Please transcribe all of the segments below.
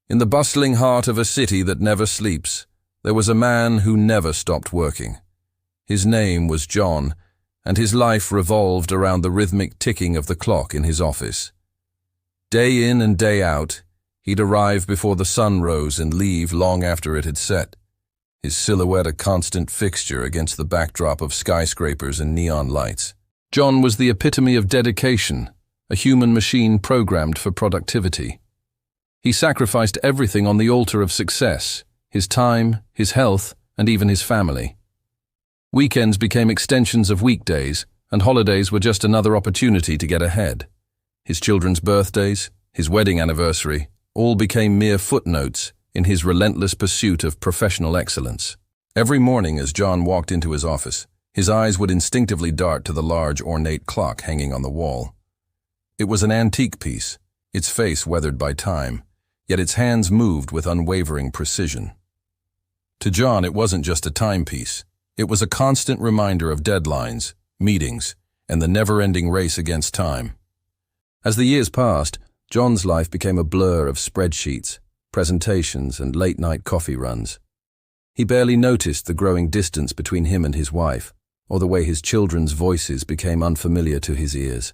In the bustling heart of a city that never sleeps, there was a man who never stopped working. His name was John, and his life revolved around the rhythmic ticking of the clock in his office. Day in and day out, he'd arrive before the sun rose and leave long after it had set, his silhouette a constant fixture against the backdrop of skyscrapers and neon lights. John was the epitome of dedication, a human machine programmed for productivity. He sacrificed everything on the altar of success, his time, his health, and even his family. Weekends became extensions of weekdays, and holidays were just another opportunity to get ahead. His children's birthdays, his wedding anniversary, all became mere footnotes in his relentless pursuit of professional excellence. Every morning as John walked into his office, his eyes would instinctively dart to the large ornate clock hanging on the wall. It was an antique piece, its face weathered by time, yet its hands moved with unwavering precision. To John, it wasn't just a timepiece. It was a constant reminder of deadlines, meetings, and the never-ending race against time. As the years passed, John's life became a blur of spreadsheets, presentations, and late-night coffee runs. He barely noticed the growing distance between him and his wife, or the way his children's voices became unfamiliar to his ears.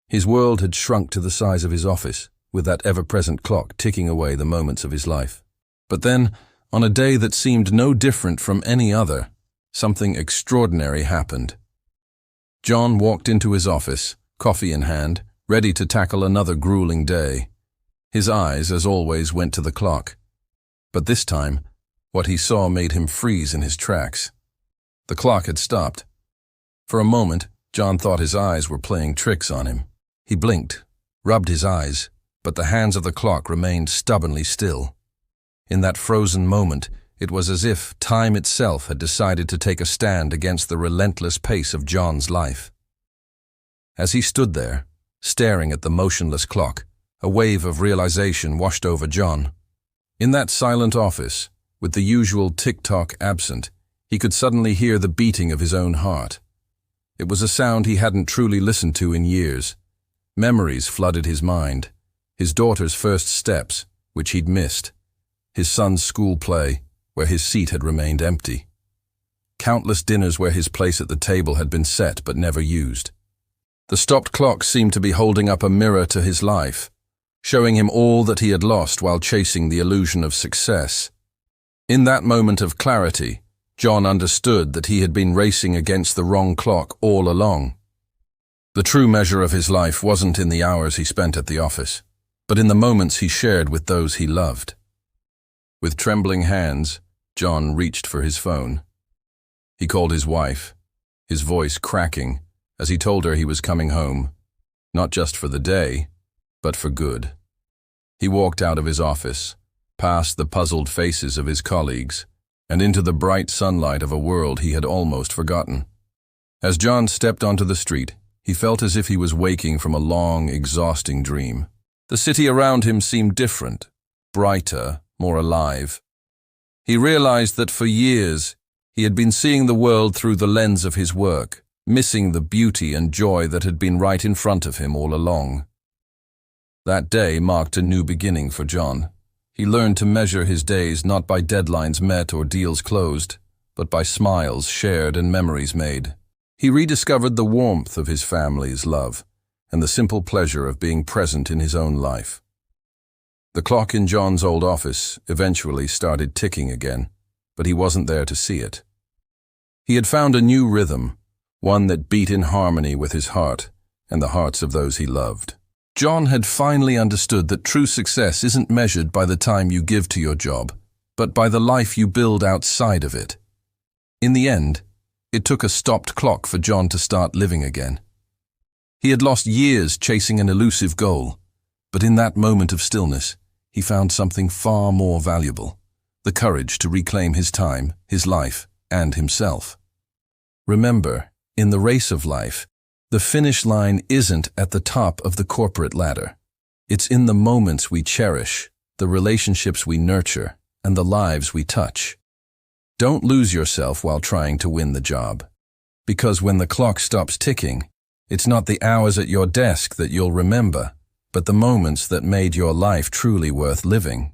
His world had shrunk to the size of his office, with that ever-present clock ticking away the moments of his life. But then, on a day that seemed no different from any other, something extraordinary happened. John walked into his office, coffee in hand, ready to tackle another grueling day. His eyes, as always, went to the clock. But this time, what he saw made him freeze in his tracks. The clock had stopped. For a moment, John thought his eyes were playing tricks on him. He blinked, rubbed his eyes, but the hands of the clock remained stubbornly still. In that frozen moment, it was as if time itself had decided to take a stand against the relentless pace of John's life. As he stood there, staring at the motionless clock, a wave of realization washed over John. In that silent office, with the usual tick-tock absent, he could suddenly hear the beating of his own heart. It was a sound he hadn't truly listened to in years. Memories flooded his mind. His daughter's first steps, which he'd missed. His son's school play, where his seat had remained empty. Countless dinners where his place at the table had been set but never used. The stopped clock seemed to be holding up a mirror to his life, showing him all that he had lost while chasing the illusion of success. In that moment of clarity, John understood that he had been racing against the wrong clock all along. The true measure of his life wasn't in the hours he spent at the office, but in the moments he shared with those he loved. With trembling hands, John reached for his phone. He called his wife, his voice cracking as he told her he was coming home, not just for the day, but for good. He walked out of his office, past the puzzled faces of his colleagues, and into the bright sunlight of a world he had almost forgotten. As John stepped onto the street, he felt as if he was waking from a long, exhausting dream. The city around him seemed different, brighter, more alive. He realized that for years he had been seeing the world through the lens of his work, missing the beauty and joy that had been right in front of him all along. That day marked a new beginning for John. He learned to measure his days not by deadlines met or deals closed, but by smiles shared and memories made. He rediscovered the warmth of his family's love and the simple pleasure of being present in his own life. The clock in John's old office eventually started ticking again, but he wasn't there to see it. He had found a new rhythm, one that beat in harmony with his heart and the hearts of those he loved. John had finally understood that true success isn't measured by the time you give to your job, but by the life you build outside of it. In the end, it took a stopped clock for John to start living again. He had lost years chasing an elusive goal, but in that moment of stillness, he found something far more valuable, the courage to reclaim his time, his life, and himself. Remember, in the race of life, the finish line isn't at the top of the corporate ladder. It's in the moments we cherish, the relationships we nurture, and the lives we touch. Don't lose yourself while trying to win the job. Because when the clock stops ticking, it's not the hours at your desk that you'll remember, but the moments that made your life truly worth living.